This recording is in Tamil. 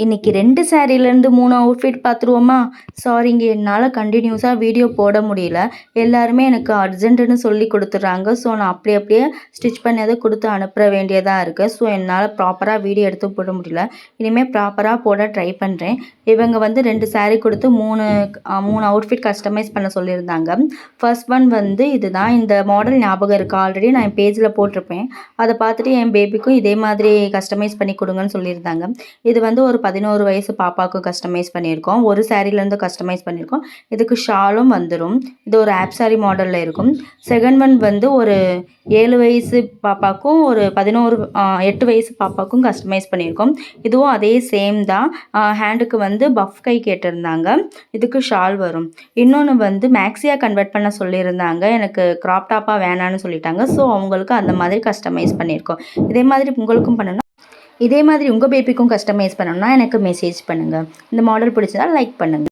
இன்றைக்கி 2 சாரீலேருந்து 3 அவுட்ஃபிட் பார்த்துருவோமா? சாரிங்க, என்னால் கண்டினியூஸாக வீடியோ போட முடியல. எல்லாருமே எனக்கு அர்ஜென்ட்டுன்னு சொல்லி கொடுத்துட்றாங்க. ஸோ நான் அப்படியே ஸ்டிச் பண்ணதை கொடுத்து அனுப்ப வேண்டியதாக இருக்குது. ஸோ என்னால் ப்ராப்பராக வீடியோ எடுத்து போட முடியல. இனிமேல் ப்ராப்பராக போட ட்ரை பண்ணுறேன். இவங்க வந்து 2 சாரீ கொடுத்து 3 அவுட்ஃபிட் கஸ்டமைஸ் பண்ண சொல்லியிருந்தாங்க. ஃபர்ஸ்ட் ஒன் வந்து இதுதான். இந்த மாடல் ஞாபகம் இருக்குது, ஆல்ரெடி நான் என் பேஜில் போட்டிருப்பேன். அதை பார்த்துட்டு என் பேபிக்கும் இதே மாதிரி கஸ்டமைஸ் பண்ணி கொடுங்கன்னு சொல்லியிருந்தாங்க. இது வந்து ஒரு 11 வயசு பாப்பாவுக்கு கஸ்டமைஸ் பண்ணியிருக்கோம். ஒரு சாரீலேருந்து கஸ்டமைஸ் பண்ணியிருக்கோம். இதுக்கு ஷாலும் வந்துடும். இது ஒரு ஆப் சாரீ மாடலில் இருக்கும். செகண்ட் ஒன் வந்து ஒரு 7 வயசு பாப்பாவுக்கும் ஒரு 8 வயசு பாப்பாவுக்கும் கஸ்டமைஸ் பண்ணியிருக்கோம். இதுவும் அதே சேம் தான். ஹேண்டுக்கு வந்து பஃப் கை கேட்டிருந்தாங்க. இதுக்கு ஷால் வரும். இன்னொன்று வந்து மேக்ஸியாக கன்வெர்ட் பண்ண சொல்லியிருந்தாங்க. எனக்கு க்ராப் டாப்பாக வேணான்னு சொல்லிட்டாங்க. ஸோ அவங்களுக்கு அந்த மாதிரி கஸ்டமைஸ் பண்ணியிருக்கோம். இதே மாதிரி உங்களுக்கும் பண்ணணும். இதே மாதிரி உங்கள் பேபிக்கும் கஸ்டமைஸ் பண்ணணும்னா எனக்கு மெசேஜ் பண்ணுங்கள். இந்த மாடல் பிடிச்சதா லைக் பண்ணுங்கள்.